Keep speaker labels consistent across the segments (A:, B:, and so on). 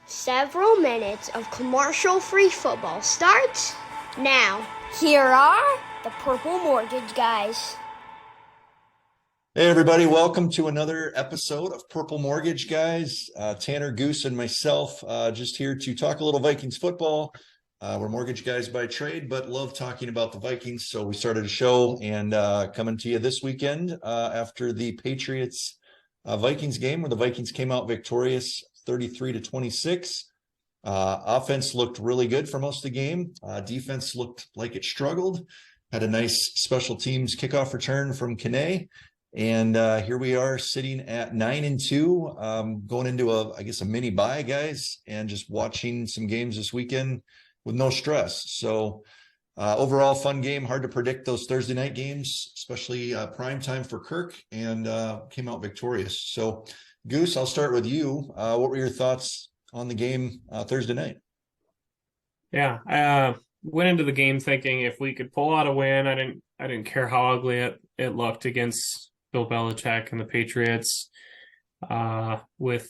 A: Several minutes of commercial-free football starts now.
B: Here are the Purple Mortgage Guys.
C: Hey everybody, welcome to another episode of Purple Mortgage Guys. Tanner, Goose, and myself just here to talk a little Vikings football. We're mortgage guys by trade, but love talking about the Vikings. So we started a show and coming to you this weekend after the Patriots Vikings game where the Vikings came out victorious 33-26. Offense looked really good for most of the game. Defense looked like it struggled. Had a nice special teams kickoff return from Kane. And here we are sitting at 9-2, going into a mini bye, guys, and just watching some games this weekend with no stress. So overall, fun game. Hard to predict those Thursday night games, especially prime time for Kirk, and came out victorious. So, Goose, I'll start with you. What were your thoughts on the game Thursday night?
D: Yeah, went into the game thinking if we could pull out a win, I didn't care how ugly it looked against Bill Belichick and the Patriots, with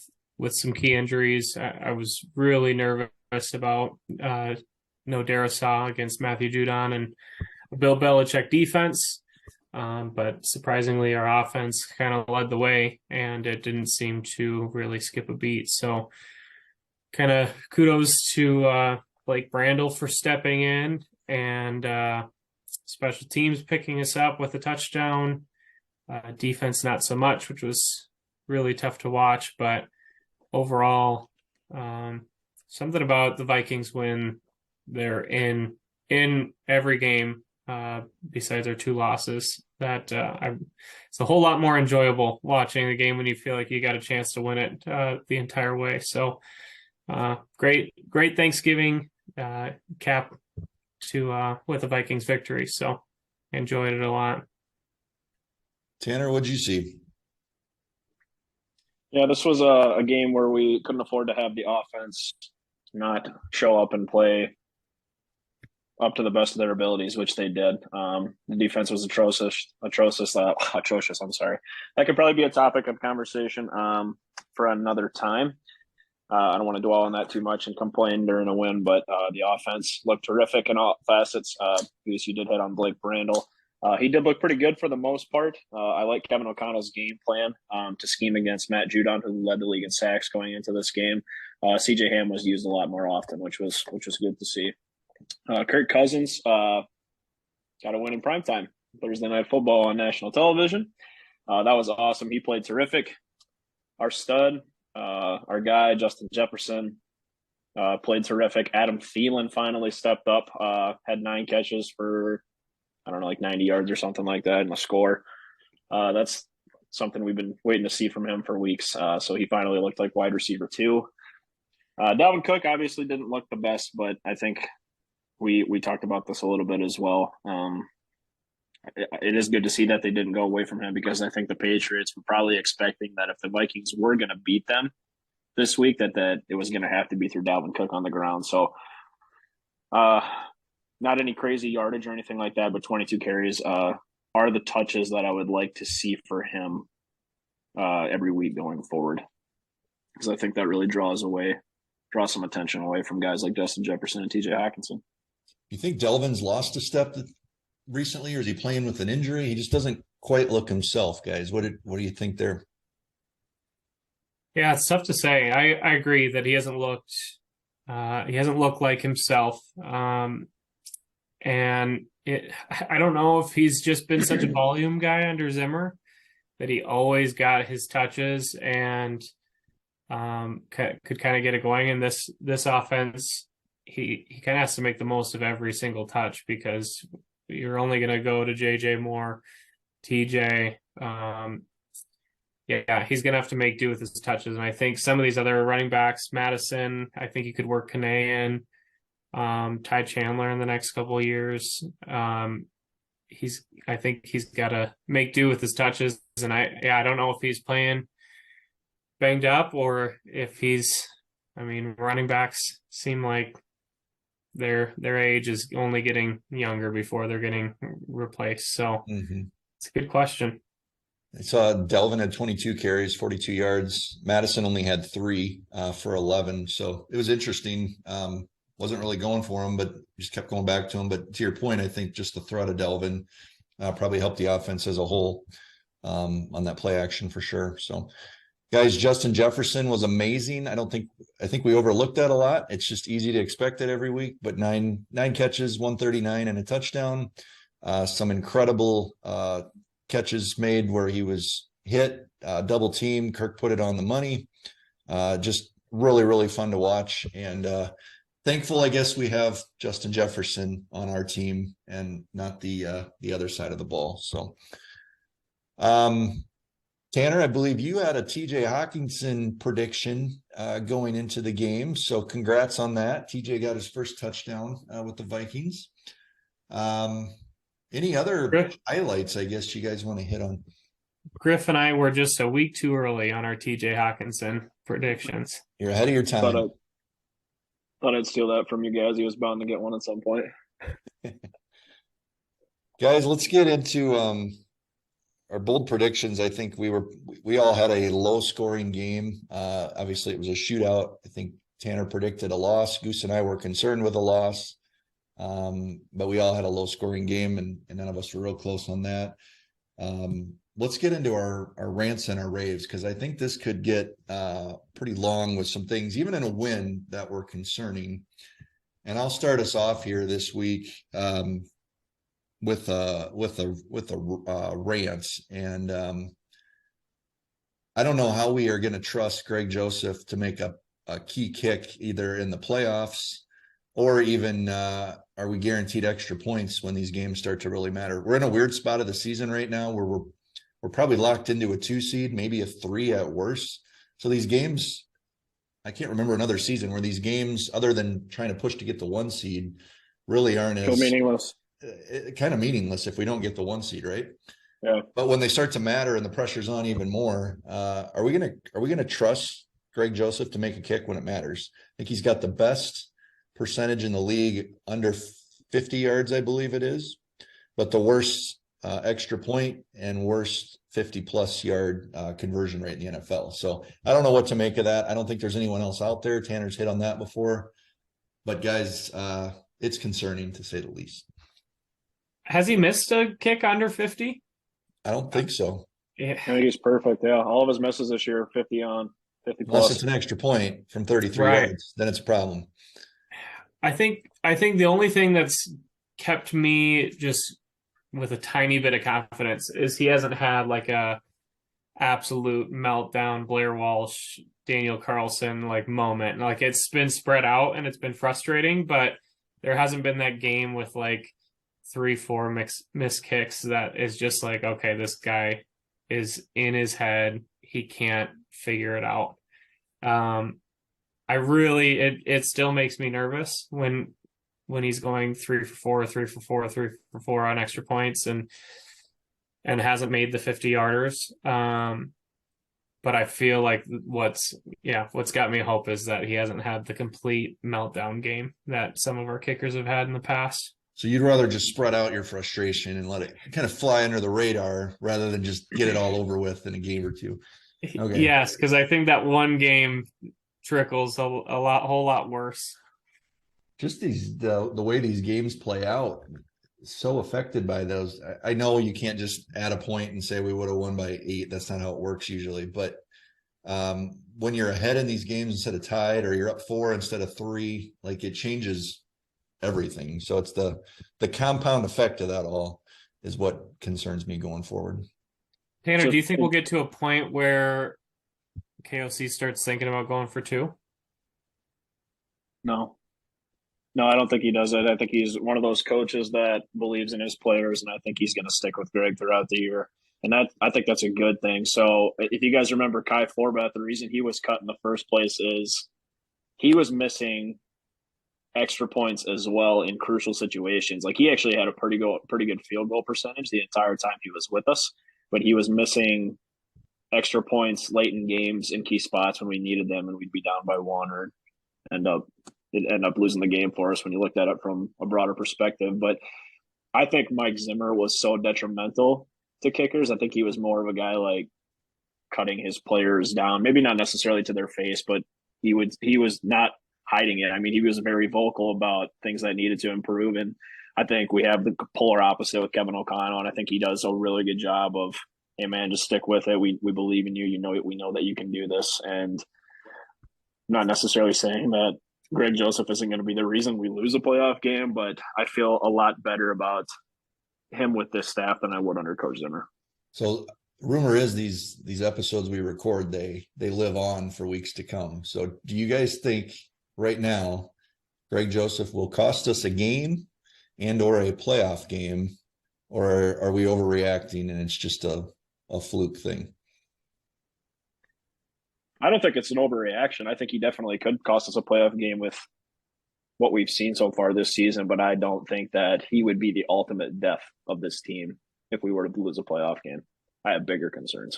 D: some key injuries. I was really nervous about no Darisaw against Matthew Judon and Bill Belichick defense. But surprisingly, our offense kind of led the way, and it didn't seem to really skip a beat. So kind of kudos to Blake Brandel for stepping in, and special teams picking us up with a touchdown. Defense not so much, which was really tough to watch. But overall, something about the Vikings when they're in every game, besides their two losses, that it's a whole lot more enjoyable watching the game when you feel like you got a chance to win it the entire way. So great Thanksgiving cap to with the Vikings victory. So enjoyed it a lot.
C: Tanner, what'd you see?
E: Yeah, this was a game where we couldn't afford to have the offense not show up and play up to the best of their abilities, which they did. The defense was atrocious. I'm sorry. That could probably be a topic of conversation for another time. I don't want to dwell on that too much and complain during a win, but the offense looked terrific in all facets. Goose, you did hit on Blake Brandel. He did look pretty good for the most part. I like Kevin O'Connell's game plan to scheme against Matt Judon, who led the league in sacks going into this game. CJ Ham was used a lot more often, which was good to see. Kirk Cousins got a win in primetime Thursday Night Football on national television. That was awesome. He played terrific. Our stud, our guy, Justin Jefferson, played terrific. Adam Thielen finally stepped up, had 9 catches for, I don't know, like 90 yards or something like that, and a score. That's something we've been waiting to see from him for weeks. So he finally looked like wide receiver 2. Dalvin Cook obviously didn't look the best, but I think we talked about this a little bit as well. It is good to see that they didn't go away from him, because I think the Patriots were probably expecting that if the Vikings were going to beat them this week, that it was going to have to be through Dalvin Cook on the ground. So not any crazy yardage or anything like that, but 22 carries are the touches that I would like to see for him every week going forward, because I think that really draws some attention away from guys like Justin Jefferson and TJ Hawkinson.
C: You think Delvin's lost a step recently, or is he playing with an injury? He just doesn't quite look himself, guys. What do you think there?
D: Yeah, it's tough to say. I agree that he hasn't looked like himself. And I don't know if he's just been such a volume guy under Zimmer that he always got his touches and could kind of get it going. In this offense, he kind of has to make the most of every single touch, because you're only going to go to JJ Moore, TJ. Yeah, he's going to have to make do with his touches. And I think some of these other running backs, Madison, I think he could work Kane in. Ty Chandler in the next couple of years. I think he's got to make do with his touches. And I don't know if he's playing banged up or if running backs seem like their age is only getting younger before they're getting replaced. So It's a good question.
C: I saw Delvin had 22 carries, 42 yards. Madison only had 3 for 11. So it was interesting. Wasn't really going for him, but just kept going back to him. But to your point, I think just the threat of Delvin probably helped the offense as a whole on that play action for sure. So guys, Justin Jefferson was amazing. I think we overlooked that a lot. It's just easy to expect it every week, but nine catches, 139 and a touchdown. Some incredible catches made where he was hit, double team. Kirk put it on the money. Just really, really fun to watch. And thankful, I guess, we have Justin Jefferson on our team and not the other side of the ball. So, Tanner, I believe you had a TJ Hawkinson prediction going into the game. So congrats on that. TJ got his first touchdown with the Vikings. Any other highlights, I guess, you guys want to hit on?
D: Griff and I were just a week too early on our TJ Hawkinson predictions.
C: You're ahead of your time.
E: Thought I'd steal that from you guys. He was bound to get one at some point.
C: Guys, let's get into our bold predictions. I think we all had a low scoring game. Obviously it was a shootout. I think Tanner predicted a loss. Goose and I were concerned with a loss. But we all had a low scoring game and none of us were real close on that. Let's get into our rants and our raves, because I think this could get pretty long with some things, even in a win, that were concerning. And I'll start us off here this week with a rant. And I don't know how we are going to trust Greg Joseph to make a key kick either in the playoffs or even are we guaranteed extra points when these games start to really matter. We're in a weird spot of the season right now where we're probably locked into a 2 seed, maybe a 3 at worst. So these games, I can't remember another season where these games, other than trying to push to get the 1 seed, really aren't as
E: meaningless.
C: Kind of meaningless if we don't get the 1 seed, right?
E: Yeah.
C: But when they start to matter and the pressure's on even more, are we gonna trust Greg Joseph to make a kick when it matters? I think he's got the best percentage in the league under 50 yards, I believe it is, but the worst extra point and worst 50+ yard conversion rate in the NFL. So I don't know what to make of that. I don't think there's anyone else out there. Tanner's hit on that before, but guys, it's concerning to say the least.
D: Has he missed a kick under 50?
C: I don't think so.
D: Yeah.
E: I think he's perfect. Yeah. All of his misses this year, 50 on, 50 plus.
C: Unless it's an extra point from 33 yards, then it's a problem.
D: I think the only thing that's kept me just with a tiny bit of confidence is he hasn't had like a absolute meltdown, Blair Walsh, Daniel Carlson like moment. Like it's been spread out and it's been frustrating, but there hasn't been that game with like 3-4 missed kicks that is just like, okay, this guy is in his head. He can't figure it out. It still makes me nervous when he's going 3 for 4, 3 for 4, 3 for 4 on extra points and hasn't made the 50-yarders. But I feel like what's got me hope is that he hasn't had the complete meltdown game that some of our kickers have had in the past.
C: So you'd rather just spread out your frustration and let it kind of fly under the radar rather than just get it all over with in a game or two. Okay.
D: Yes, because I think that one game trickles a whole lot worse.
C: Just the way these games play out, so affected by those. I know you can't just add a point and say we would have won by 8. That's not how it works usually. But when you're ahead in these games instead of tied, or you're up 4 instead of 3, like it changes everything. So it's the compound effect of that all is what concerns me going forward.
D: Tanner, do you think we'll get to a point where KOC starts thinking about going for 2?
E: No, I don't think he does it. I think he's one of those coaches that believes in his players, and I think he's going to stick with Greg throughout the year. And I think that's a good thing. So if you guys remember Kai Forbath, the reason he was cut in the first place is he was missing extra points as well in crucial situations. Like he actually had a pretty good field goal percentage the entire time he was with us, but he was missing extra points late in games in key spots when we needed them and we'd be down by 1 or end up losing the game for us when you looked at it from a broader perspective. But I think Mike Zimmer was so detrimental to kickers. I think he was more of a guy like cutting his players down, maybe not necessarily to their face, but he was not hiding it. I mean, he was very vocal about things that needed to improve. And I think we have the polar opposite with Kevin O'Connell. And I think he does a really good job of, hey man, just stick with it. We believe in you. We know that you can do this. And I'm not necessarily saying that Greg Joseph isn't going to be the reason we lose a playoff game, but I feel a lot better about him with this staff than I would under Coach Zimmer.
C: So rumor is these episodes we record, they live on for weeks to come. So do you guys think right now Greg Joseph will cost us a game and or a playoff game, or are we overreacting and it's just a fluke thing?
E: I don't think it's an overreaction. I think he definitely could cost us a playoff game with what we've seen so far this season, but I don't think that he would be the ultimate death of this team if we were to lose a playoff game. I have bigger concerns.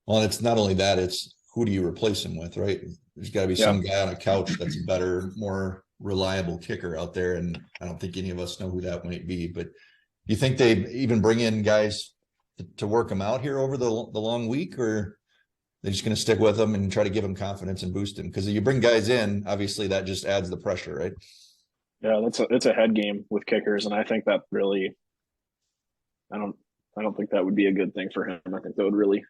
C: Well, it's not only that, it's who do you replace him with, right? There's got to be some guy on a couch that's a better, more reliable kicker out there, and I don't think any of us know who that might be. But do you think they even bring in guys to work them out here over the long week, or they're just going to stick with them and try to give them confidence and boost them? Because if you bring guys in, obviously that just adds the pressure, right?
E: Yeah, it's a head game with kickers, and I think that really, I don't think that would be a good thing for him. I think that would really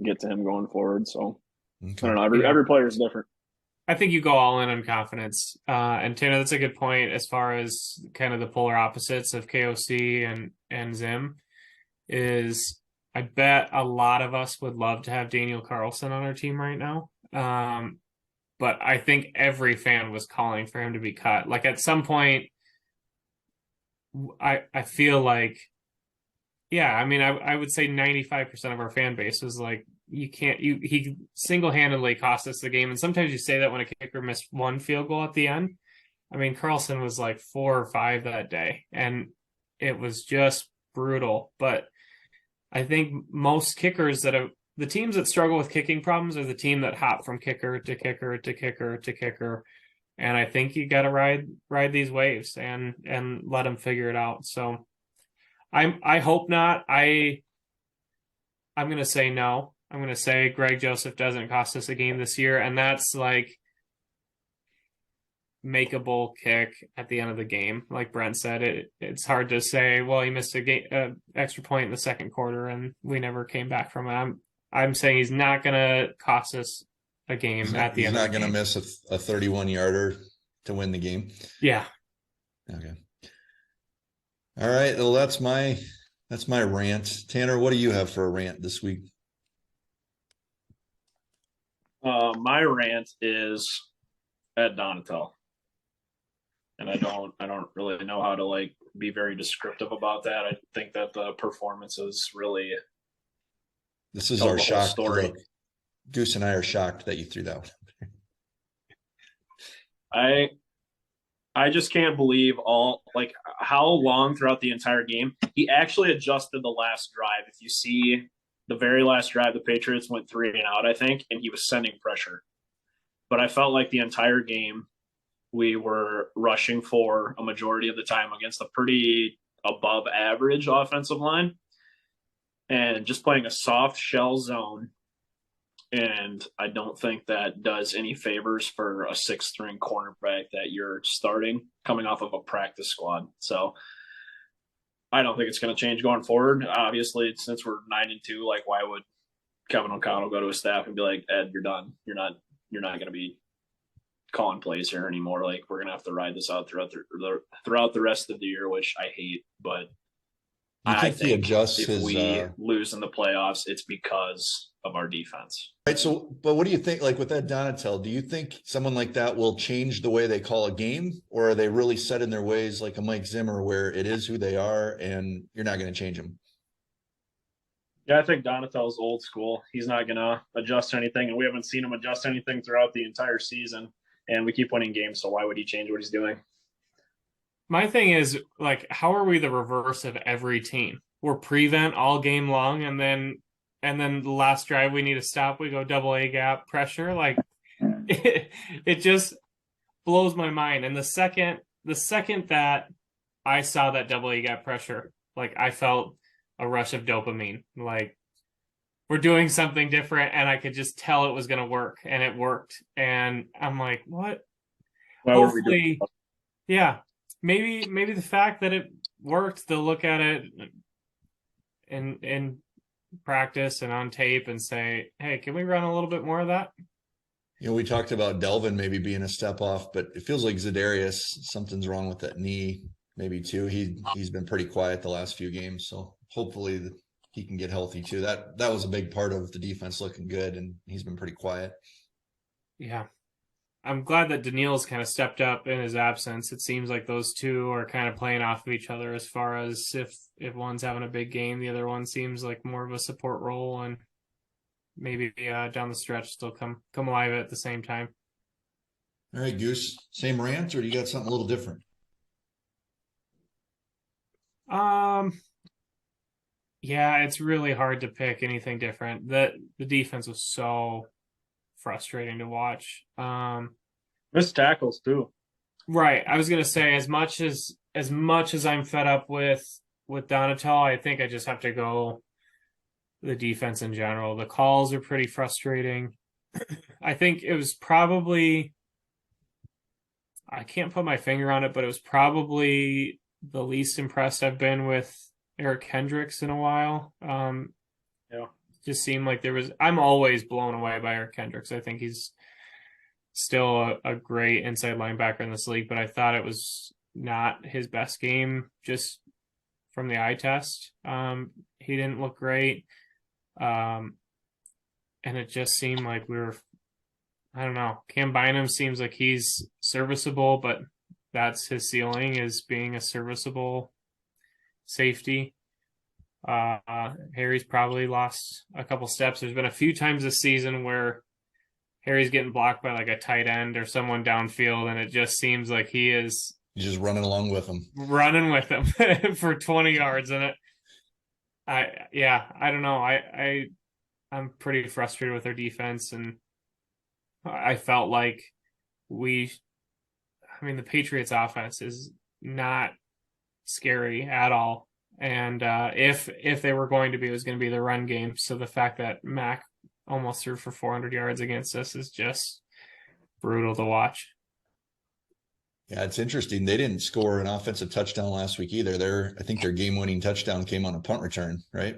E: get to him going forward. So
C: Okay.
E: I don't know. Every player is different.
D: I think you go all in on confidence. And Tanner, that's a good point as far as kind of the polar opposites of KOC and Zim is I bet a lot of us would love to have Daniel Carlson on our team right now. But I think every fan was calling for him to be cut. Like at some point, I feel like, yeah, I mean, I would say 95% of our fan base was like, he single-handedly cost us the game. And sometimes you say that when a kicker missed one field goal at the end. I mean, Carlson was like 4 or 5 that day, and it was just brutal. But I think most kickers the teams that struggle with kicking problems are the team that hop from kicker to kicker to kicker to kicker. And I think you got to ride these waves and let them figure it out. So I hope not. I'm going to say no. I'm going to say Greg Joseph doesn't cost us a game this year, and that's like makeable kick at the end of the game. Like Brent said, it's hard to say, well, he missed a extra point in the second quarter and we never came back from it. I'm saying he's not going to cost us a game at the end of the game.
C: He's not going to miss a 31-yarder to win the game.
D: Yeah.
C: Okay. All right. Well, that's my rant. Tanner, what do you have for a rant this week?
E: My rant is at Donatel, and I don't really know how to like be very descriptive about that. I think that the performance is really.
C: This is our shock story. Look, Goose and I are shocked that you threw that one.
E: I just can't believe how long throughout the entire game he actually adjusted the last drive. If you see the very last drive, the Patriots went 3 and out, I think, and he was sending pressure. But I felt like the entire game we were rushing for a majority of the time against a pretty above average offensive line and just playing a soft shell zone. And I don't think that does any favors for a 6th-string cornerback that you're starting coming off of a practice squad. So I don't think it's going to change going forward. Obviously, since we're 9-2, like why would Kevin O'Connell go to his staff and be like, Ed, you're done. You're not going to be calling plays here anymore. Like we're going to have to ride this out throughout the rest of the year, which I hate. But I think if we lose in the playoffs, it's because of our defense.
C: Right. So, but what do you think, like with that Donatel, do you think someone like that will change the way they call a game, or are they really set in their ways like a Mike Zimmer where it is who they are and you're not going to change them?
E: Yeah, I think Donatel's old school. He's not going to adjust anything, and we haven't seen him adjust anything throughout the entire season, and we keep winning games, so why would he change what he's doing?
D: My thing is, like, how are we the reverse of every team? We're prevent all game long, and then the last drive we need to stop, we go double A gap pressure. Like it just blows my mind. And the second that I saw that double A gap pressure, like I felt a rush of dopamine. Like, we're doing something different, and I could just tell it was going to work, and it worked. And I'm like, what?
E: Why were we doing?
D: Hopefully, yeah. Maybe the fact that it worked, they'll look at it in practice and on tape and say, hey, can we run a little bit more of that?
C: You know, we talked about Delvin maybe being a step off, but it feels like Za'Darius, something's wrong with that knee, maybe too. He's been pretty quiet the last few games, so hopefully he can get healthy too. That was a big part of the defense looking good, and he's been pretty quiet.
D: Yeah. I'm glad that Daniil's kind of stepped up in his absence. It seems like those two are kind of playing off of each other as far as if one's having a big game, the other one seems like more of a support role, and maybe down the stretch still come alive at the same time.
C: All right, Goose, same rant, or do you got something a little different?
D: Yeah, it's really hard to pick anything different. The defense was so frustrating to watch.
E: Missed tackles too.
D: Right. I was gonna say, as much as I'm fed up with Donatel, I think I just have to go the defense in general. The calls are pretty frustrating. I think it was probably, I can't put my finger on it, but it was probably the least impressed I've been with Eric Kendricks in a while.
E: Yeah.
D: Just seemed like I'm always blown away by Eric Kendricks. I think he's still a great inside linebacker in this league, but I thought it was not his best game just from the eye test. He didn't look great. And it just seemed like I don't know. Cam Bynum seems like he's serviceable, but that's his ceiling, is being a serviceable safety. Harry's probably lost a couple steps. There's been a few times this season where Harry's getting blocked by like a tight end or someone downfield, and it just seems like he's
C: just running along with him.
D: Running with him for 20 yards in it. I don't know. I'm pretty frustrated with our defense, and I felt like the Patriots offense is not scary at all. And if they were going to be, it was going to be the run game. So the fact that Mac almost threw for 400 yards against us is just brutal to watch.
C: Yeah, it's interesting. They didn't score an offensive touchdown last week either. I think their game-winning touchdown came on a punt return, right,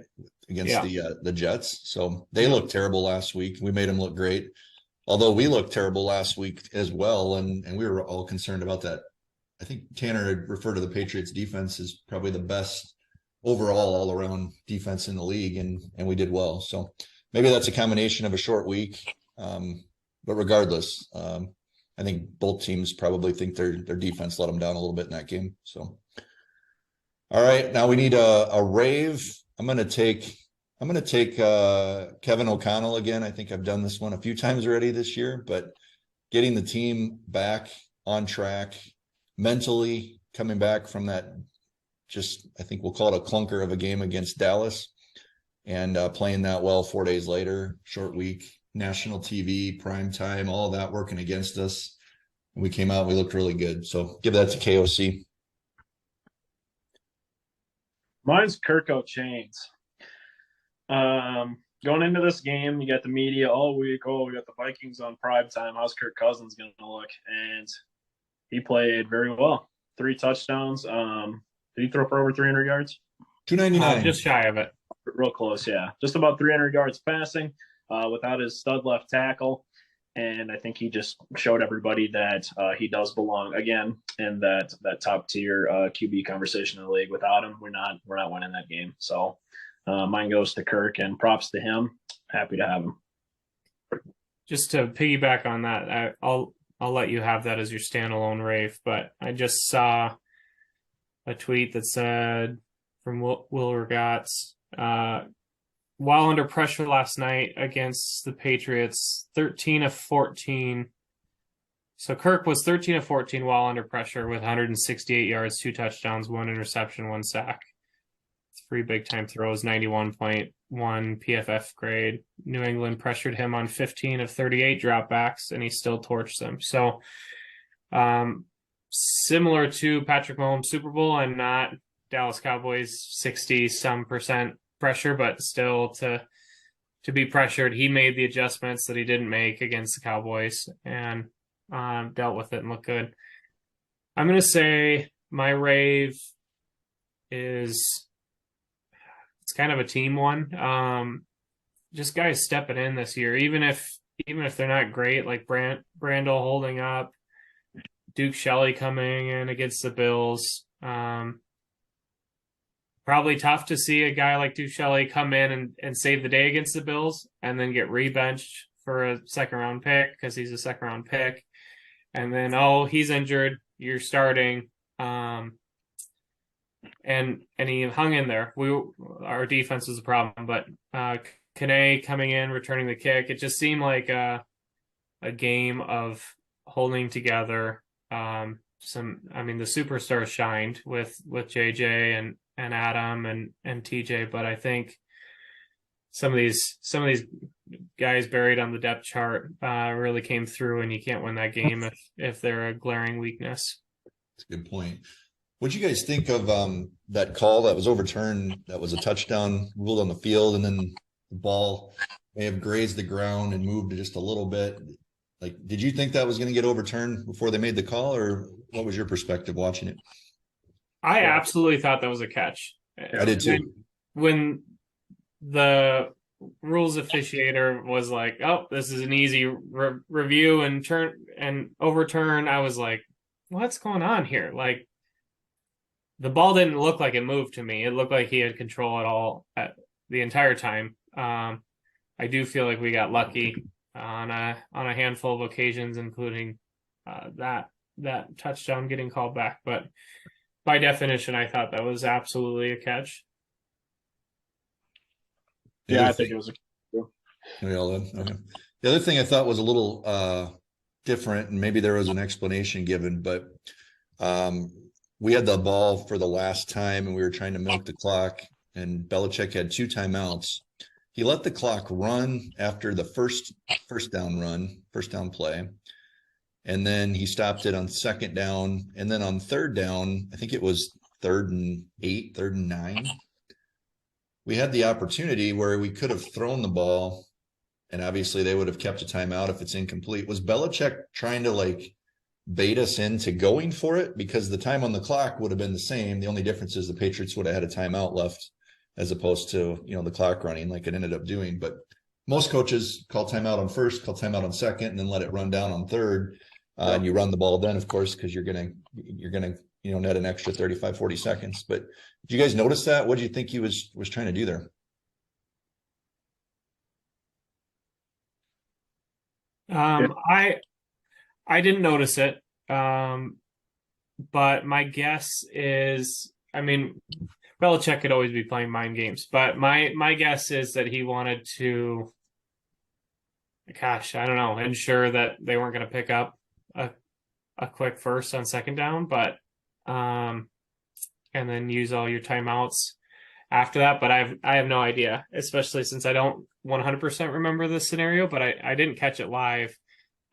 C: against the Jets. So they looked terrible last week. We made them look great, although we looked terrible last week as well, and we were all concerned about that. I think Tanner had referred to the Patriots defense as probably the best overall all-around defense in the league, and we did well. So maybe that's a combination of a short week, but regardless, I think both teams probably think their defense let them down a little bit in that game. So, all right, now we need a rave. I'm gonna take Kevin O'Connell again. I think I've done this one a few times already this year, but getting the team back on track, mentally coming back from that, I think we'll call it a clunker of a game against Dallas, and playing that well 4 days later, short week, national TV, prime time, all of that working against us. And we came out, we looked really good. So give that to KOC.
E: Mine's Kirko Chains. Going into this game, you got the media all week. Oh, we got the Vikings on prime time. How's Kirk Cousins going to look? And he played very well. 3 touchdowns. Did he throw for over 300 yards?
C: 299.
D: Just shy of it.
E: Real close, yeah. Just about 300 yards passing without his stud left tackle. And I think he just showed everybody that he does belong again in that top tier QB conversation in the league. Without him, we're not winning that game. So mine goes to Kirk, and props to him. Happy to have him.
D: Just to piggyback on that, I'll let you have that as your standalone rave. But I just saw a tweet that said from Will Regatz, while under pressure last night against the Patriots, 13 of 14. So Kirk was 13 of 14 while under pressure with 168 yards, 2 touchdowns, 1 interception, 1 sack. 3 big-time throws, 91.1 PFF grade. New England pressured him on 15 of 38 dropbacks, and he still torched them. So similar to Patrick Mahomes' Super Bowl, I'm not Dallas Cowboys 60% pressure, but still to be pressured, he made the adjustments that he didn't make against the Cowboys and dealt with it and looked good. I'm going to say my rave is it's kind of a team one. Just guys stepping in this year, even if they're not great, like Brandel holding up, Duke Shelley coming in against the Bills. Probably tough to see a guy like Duke Shelley come in and save the day against the Bills and then get rebenched for a second round pick because he's a second round pick. And then, he's injured, you're starting. And he hung in there. Our defense was a problem, but Kane coming in, returning the kick, it just seemed like a game of holding together. The superstars shined with JJ and Adam and TJ, but I think some of these guys buried on the depth chart really came through, and you can't win that game if they're a glaring weakness.
C: That's a good point. What'd you guys think of that call that was overturned? That was a touchdown ruled on the field, and then the ball may have grazed the ground and moved just a little bit. Like, did you think that was going to get overturned before they made the call, or what was your perspective watching it?
D: I absolutely thought that was a catch.
C: I did too.
D: When the rules officiator was like, "Oh, this is an easy review and overturn," I was like, "What's going on here?" Like, the ball didn't look like it moved to me. It looked like he had control at all the entire time. I do feel like we got lucky on a handful of occasions, including that touchdown getting called back. But by definition, I thought that was absolutely a catch.
E: Yeah, I think it was a
C: catch. Okay. The other thing I thought was a little different, and maybe there was an explanation given, but we had the ball for the last time, and we were trying to milk the clock, and Belichick had 2 timeouts. He let the clock run after the first down play. And then he stopped it on second down. And then on third down, I think it was 3rd and 8, 3rd and 9. We had the opportunity where we could have thrown the ball, and obviously they would have kept a timeout if it's incomplete. Was Belichick trying to bait us into going for it? Because the time on the clock would have been the same. The only difference is the Patriots would have had a timeout left, as opposed to, the clock running like it ended up doing. But most coaches call timeout on first, call timeout on second, and then let it run down on third. And you run the ball then, of course, because you're gonna net an extra 35, 40 seconds. But did you guys notice that? What do you think he was trying to do there?
D: I didn't notice it. But my guess is, Belichick could always be playing mind games, but my guess is that he wanted to, I don't know, ensure that they weren't going to pick up a quick first on second down, but and then use all your timeouts after that. But I have no idea, especially since I don't 100% remember this scenario, but I didn't catch it live,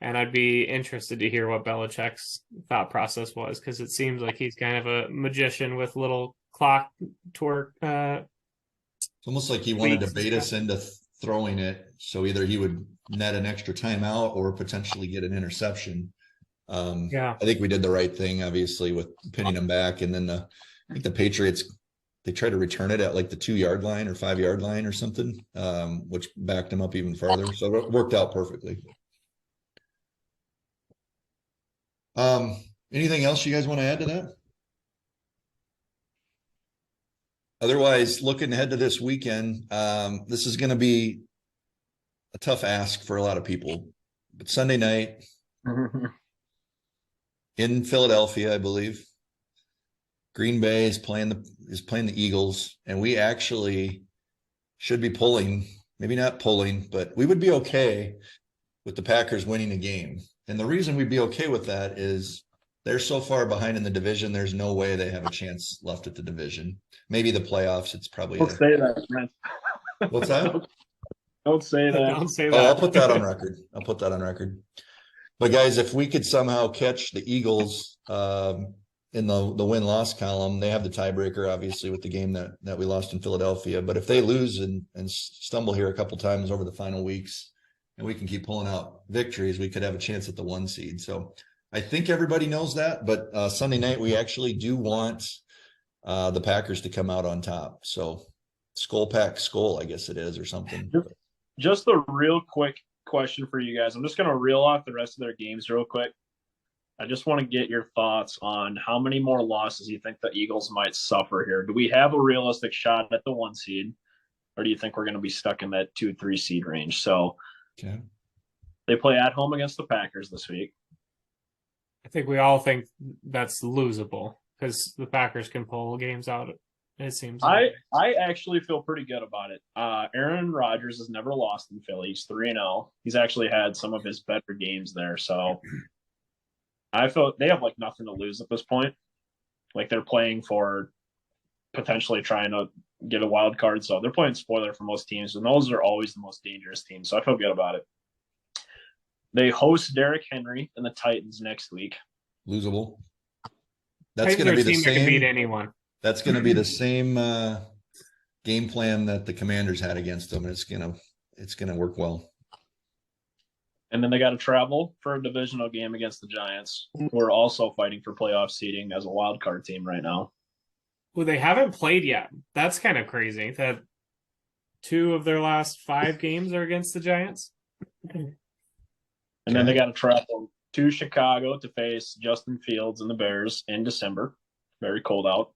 D: and I'd be interested to hear what Belichick's thought process was, because it seems like he's kind of a magician with little clock twerk.
C: It's almost like he wanted to bait us into throwing it, so either he would net an extra timeout or potentially get an interception. I think we did the right thing, obviously, with pinning them back, and then I think the Patriots, they tried to return it at the 2-yard line or 5-yard line or something, which backed them up even farther. So it worked out perfectly. Anything else you guys want to add to that? Otherwise, looking ahead to this weekend, this is going to be a tough ask for a lot of people. But Sunday night in Philadelphia, I believe, Green Bay is playing the Eagles, and we actually should be pulling, maybe not pulling, but we would be okay with the Packers winning a game. And the reason we'd be okay with that is they're so far behind in the division, there's no way they have a chance left at the division. Maybe the playoffs, it's probably
E: Don't say that, Brent.
C: What's that?
E: Don't say that.
D: Don't say that.
C: Oh, I'll put that on record. But guys, if we could somehow catch the Eagles, in the win-loss column. They have the tiebreaker, obviously, with the game that we lost in Philadelphia. But if they lose and stumble here a couple times over the final weeks, and we can keep pulling out victories, we could have a chance at the 1 seed. So I think everybody knows that. But Sunday night, we actually do want the Packers to come out on top. So skull pack skull, I guess it is, or something.
E: Just a real quick question for you guys. I'm just going to reel off the rest of their games real quick. I just want to get your thoughts on how many more losses you think the Eagles might suffer here. Do we have a realistic shot at the 1 seed, or do you think we're going to be stuck in that 2-3 seed range? So
C: okay.
E: They play at home against the Packers this week.
D: I think we all think that's losable because the Packers can pull games out. It seems.
E: I actually feel pretty good about it. Aaron Rodgers has never lost in Philly. He's 3-0. He's actually had some of his better games there. So I feel they have like nothing to lose at this point. Like they're playing for potentially trying to get a wild card. So they're playing spoiler for most teams, and those are always the most dangerous teams. So I feel good about it. They host Derrick Henry and the Titans next week.
C: Losable. That's going to be the same.
D: That can beat anyone.
C: That's going to be the same game plan that the Commanders had against them. It's gonna work well.
E: And then they got to travel for a divisional game against the Giants, who are also fighting for playoff seeding as a wild card team right now.
D: Well, they haven't played yet. That's kind of crazy that 2 of their last 5 games are against the Giants.
E: And then they got to travel to Chicago to face Justin Fields and the Bears in December. Very cold out.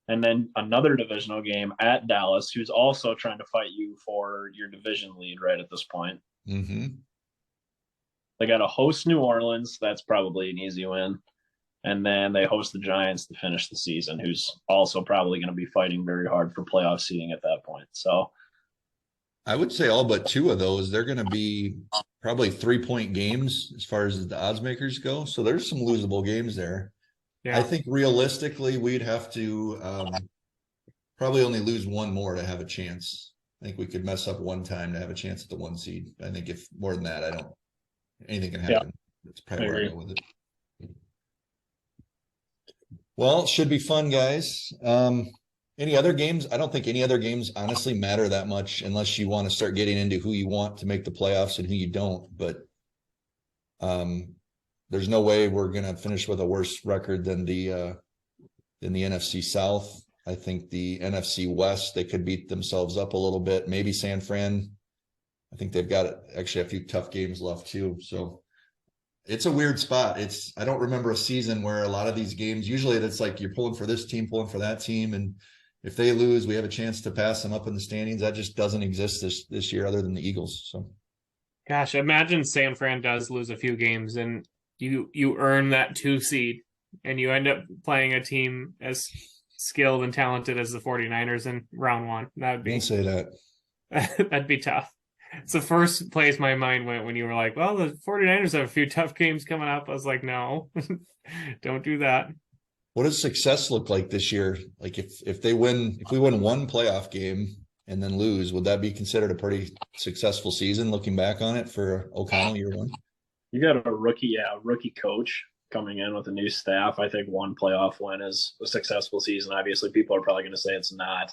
E: And then another divisional game at Dallas, who's also trying to fight you for your division lead right at this point.
C: Mm-hmm.
E: They got to host New Orleans. That's probably an easy win. And then they host the Giants to finish the season, who's also probably going to be fighting very hard for playoff seeding at that point. So
C: I would say all but 2 of those, they're going to be probably 3-point games as far as the odds makers go. So there's some losable games there. Yeah. I think realistically, we'd have to probably only lose 1 more to have a chance. I think we could mess up 1 time to have a chance at the 1 seed. I think if more than that, anything can happen. Yeah. That's probably where I go with it. Well, it should be fun, guys. Any other games? I don't think any other games honestly matter that much unless you want to start getting into who you want to make the playoffs and who you don't. But there's no way we're going to finish with a worse record than the NFC South. I think the NFC West, they could beat themselves up a little bit. Maybe San Fran. I think they've got actually a few tough games left too. So it's a weird spot. I don't remember a season where a lot of these games, usually it's like you're pulling for this team, pulling for that team. And if they lose, we have a chance to pass them up in the standings. That just doesn't exist this year other than the Eagles. So,
D: gosh, imagine San Fran does lose a few games and you earn that 2 seed and you end up playing a team as skilled and talented as the 49ers in round 1.
C: Don't say that.
D: That'd be tough. It's the first place my mind went when you were like, well, the 49ers have a few tough games coming up. I was like, no, don't do that.
C: What does success look like this year? Like if we win 1 playoff game and then lose, would that be considered a pretty successful season looking back on it for O'Connell year 1?
E: You got a rookie coach coming in with a new staff. I think 1 playoff win is a successful season. Obviously, people are probably going to say it's not.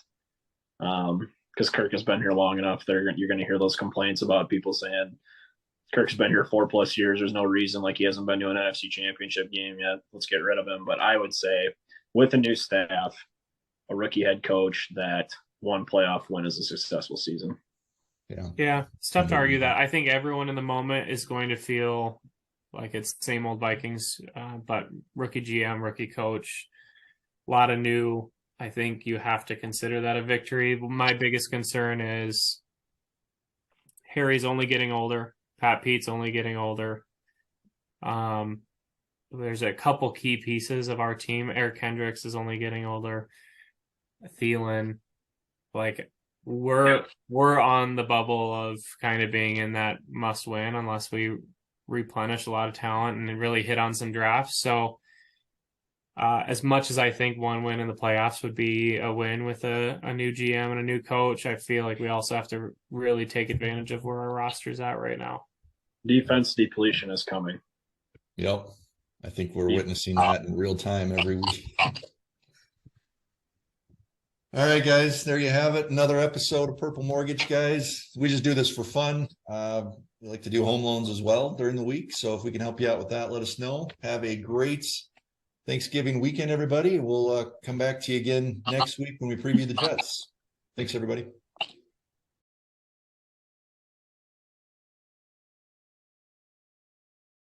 E: Because Kirk has been here long enough, you're going to hear those complaints about people saying Kirk's been here 4+ years. There's no reason like he hasn't been to an NFC Championship game yet. Let's get rid of him. But I would say with a new staff, a rookie head coach, that 1 playoff win is a successful season.
D: Yeah, it's tough to argue that. I think everyone in the moment is going to feel like it's the same old Vikings, but rookie GM, rookie coach, a lot of new. I think you have to consider that a victory. My biggest concern is Harry's only getting older. Pat Pete's only getting older. There's a couple key pieces of our team. Eric Kendricks is only getting older. Thielen, like we're on the bubble of kind of being in that must win unless we replenish a lot of talent and really hit on some drafts. So as much as I think 1 win in the playoffs would be a win with a new GM and a new coach, I feel like we also have to really take advantage of where our roster's at right now.
E: Defense depletion is coming.
C: Yep. I think we're witnessing that in real time every week. All right, guys, there you have it. Another episode of Purple Mortgage, guys. We just do this for fun. We like to do home loans as well during the week. So if we can help you out with that, let us know. Have a great Thanksgiving weekend, everybody. We'll come back to you again next week when we preview the Jets. Thanks, everybody.